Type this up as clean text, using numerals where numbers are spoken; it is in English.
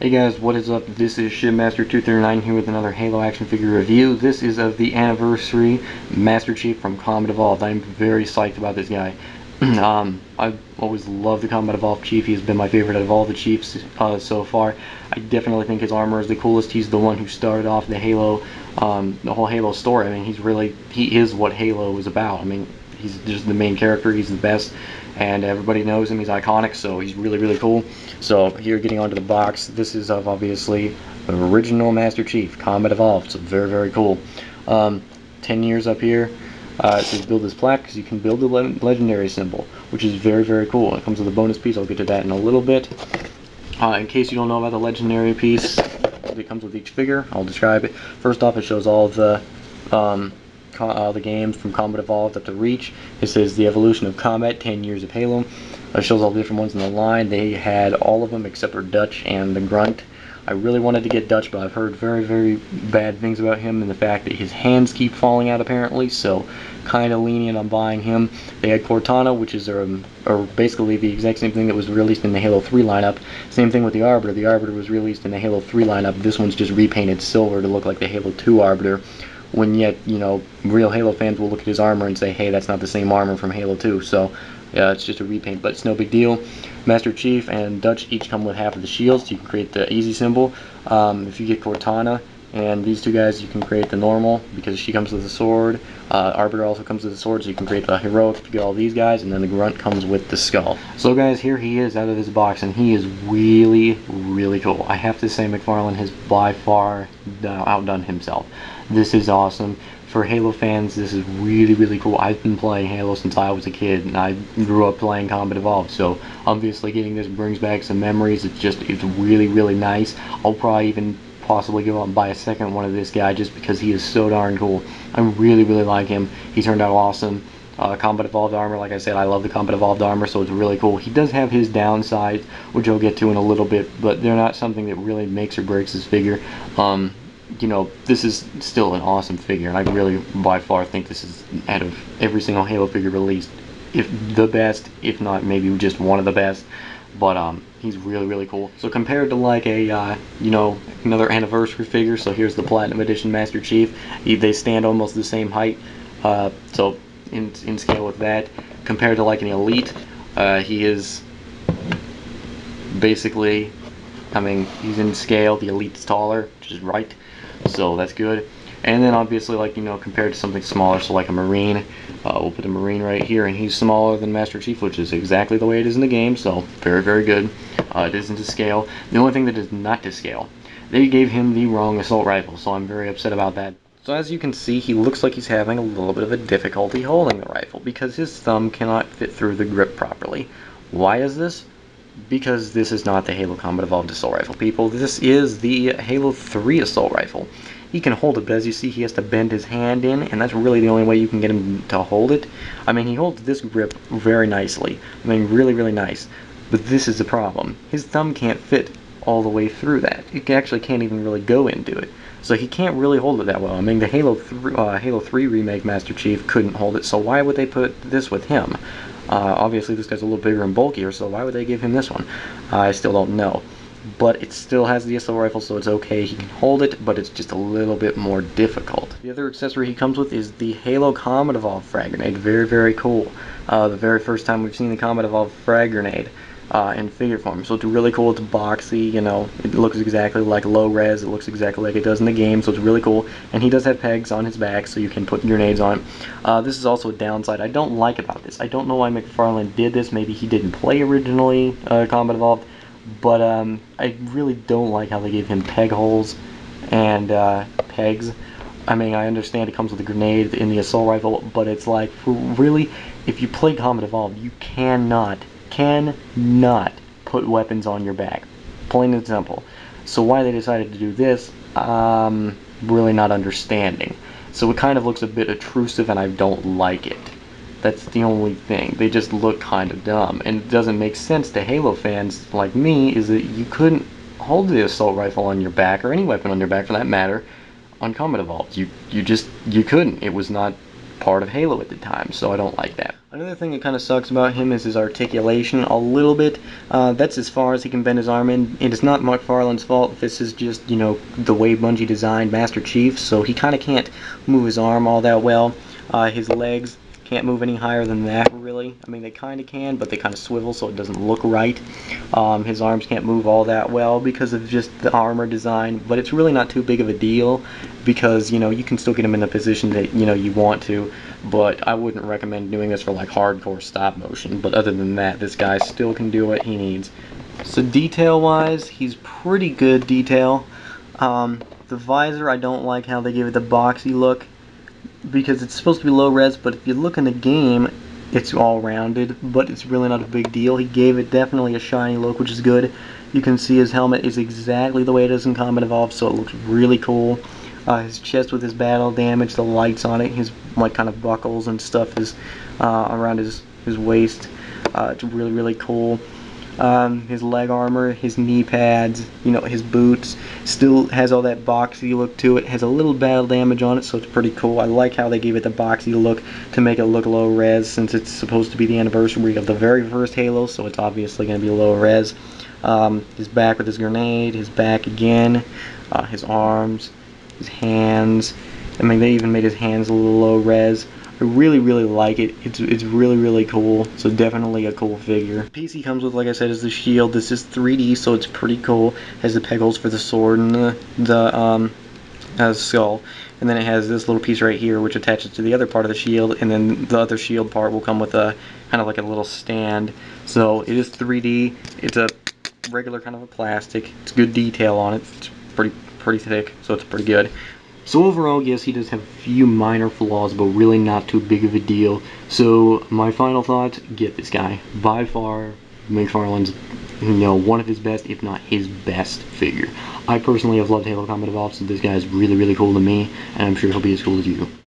Hey guys, what is up? This is Shipmaster239 here with another Halo action figure review. This is of the anniversary Master Chief from Combat Evolved. I'm very psyched about this guy. I've always loved the Combat Evolved Chief. He's been my favorite out of all the Chiefs so far. I definitely think his armor is the coolest. He's the one who started off the Halo, the whole Halo story. I mean, he is what Halo is about. I mean, he's just the main character. He's the best, and everybody knows him. He's iconic, so he's really cool. So here, getting onto the box, this is of obviously the original Master Chief, Combat Evolved. So very cool. 10 years up here. It says build this plaque because you can build the legendary symbol, which is very cool. It comes with a bonus piece. I'll get to that in a little bit. In case you don't know about the legendary piece that comes with each figure, I'll describe it. First off, it shows all of the games from Combat Evolved up to Reach. It says the evolution of combat, 10 years of Halo. It shows all the different ones in the line. They had all of them except for Dutch and the Grunt. I really wanted to get Dutch, but I've heard very bad things about him, and the fact that his hands keep falling out apparently, so kind of lenient on buying him. They had Cortana, which is basically the exact same thing that was released in the Halo 3 lineup. Same thing with the Arbiter. The Arbiter was released in the Halo 3 lineup. This one's just repainted silver to look like the Halo 2 Arbiter, when yet, you know, real Halo fans will look at his armor and say, hey, that's not the same armor from Halo 2, so yeah, it's just a repaint, but it's no big deal. Master Chief and Dutch each come with half of the shields, so you can create the easy symbol. If you get Cortana and these two guys, you can create the normal, because she comes with a sword. Arbiter also comes with a sword, so you can create the heroic if you get all these guys, and then the Grunt comes with the skull. So guys, here he is out of this box, and he is really cool. I have to say, McFarlane has by far outdone himself. This is awesome. For Halo fans, this is really cool. I've been playing Halo since I was a kid, and I grew up playing Combat Evolved, so obviously getting this brings back some memories. It's really nice. I'll probably even possibly go out and buy a second one of this guy just because he is so darn cool. I really like him. He turned out awesome. Combat Evolved armor, like I said, I love the Combat Evolved armor, so it's really cool. He does have his downsides, which I'll get to in a little bit, but they're not something that really makes or breaks his figure. You know, this is still an awesome figure, and I really by far think this is, out of every single Halo figure released, if the best, if not maybe just one of the best. But he's really cool. So compared to like a you know, another anniversary figure, so here's the Platinum Edition Master Chief. They stand almost the same height, so in scale with that. Compared to like an Elite, he is basically, I mean, he's in scale. The Elite's taller, which is right. So that's good. And then obviously, like, you know, compared to something smaller, so like a Marine, we'll put a Marine right here, and he's smaller than Master Chief, which is exactly the way it is in the game, so very good. It isn't to scale. The only thing that is not to scale, they gave him the wrong assault rifle, so I'm very upset about that. So as you can see, he looks like he's having a little bit of a difficulty holding the rifle, because his thumb cannot fit through the grip properly. Why is this? Because this is not the Halo Combat Evolved Assault Rifle, people. This is the Halo 3 Assault Rifle. He can hold it, but as you see, he has to bend his hand in, and that's really the only way you can get him to hold it. I mean, he holds this grip very nicely. I mean, really nice. But this is the problem. His thumb can't fit all the way through that. It actually can't even really go into it. So he can't really hold it that well. I mean, the Halo 3 Remake Master Chief couldn't hold it, so why would they put this with him? Obviously this guy's a little bigger and bulkier, so why would they give him this one? I still don't know. But it still has the assault rifle, so it's okay. He can hold it, but it's just a little bit more difficult. The other accessory he comes with is the Halo Combat Evolved Frag Grenade. Very cool. The very first time we've seen the Combat Evolved Frag Grenade in figure form. So it's really cool. It's boxy, you know. It looks exactly like low res. It looks exactly like it does in the game, so it's really cool. And he does have pegs on his back, so you can put grenades on it. This is also a downside I don't like about this. I don't know why McFarlane did this. Maybe he didn't play originally Combat Evolved, but I really don't like how they gave him peg holes and pegs. I mean, I understand it comes with a grenade in the assault rifle, but it's like, really, if you play Combat Evolved, you cannot put weapons on your back. Plain and simple. So why they decided to do this, really not understanding. So it kind of looks a bit intrusive, and I don't like it. That's the only thing. They just look kind of dumb, and it doesn't make sense to Halo fans like me, is that you couldn't hold the assault rifle on your back, or any weapon on your back for that matter, on Combat Evolved. You couldn't. It was not part of Halo at the time, so I don't like that. Another thing that kind of sucks about him is his articulation a little bit. That's as far as he can bend his arm in. It is not McFarlane's fault. This is just, you know, the way Bungie designed Master Chief, so he kind of can't move his arm all that well. His legs can't move any higher than that, really. I mean, they kind of can, but they kind of swivel, so it doesn't look right. His arms can't move all that well because of just the armor design, but it's really not too big of a deal because, you know, you can still get him in the position that, you know, you want to, but I wouldn't recommend doing this for, like, hardcore stop motion. But other than that, this guy still can do what he needs. So detail-wise, he's pretty good detail. The visor, I don't like how they gave it the boxy look, because it's supposed to be low res, but if you look in the game, it's all rounded, but it's really not a big deal. He gave it definitely a shiny look, which is good. You can see his helmet is exactly the way it is in Combat Evolved, so it looks really cool. His chest with his battle damage, the lights on it, his like kind of buckles and stuff is around his waist. It's really, really cool. His leg armor, his knee pads, you know, his boots, still has all that boxy look to it. Has a little battle damage on it, so it's pretty cool. I like how they gave it the boxy look to make it look low res, since it's supposed to be the anniversary of the very first Halo, so it's obviously going to be low res. His back with his grenade, his back again, his arms, his hands. I mean, they even made his hands a little low res. I really, really like it. It's really, really cool. So definitely a cool figure. The piece he comes with, like I said, is the shield. This is 3D, so it's pretty cool. Has the peg holes for the sword and the skull. And then it has this little piece right here, which attaches to the other part of the shield. And then the other shield part will come with a kind of like a little stand. So it is 3D. It's a regular kind of a plastic. It's good detail on it. It's pretty thick, so it's pretty good. So overall, yes, he does have a few minor flaws, but really not too big of a deal. So my final thoughts, get this guy. By far, McFarlane's, you know, one of his best, if not his best figure. I personally have loved Halo Combat Evolved, so this guy is really, really cool to me, and I'm sure he'll be as cool as you.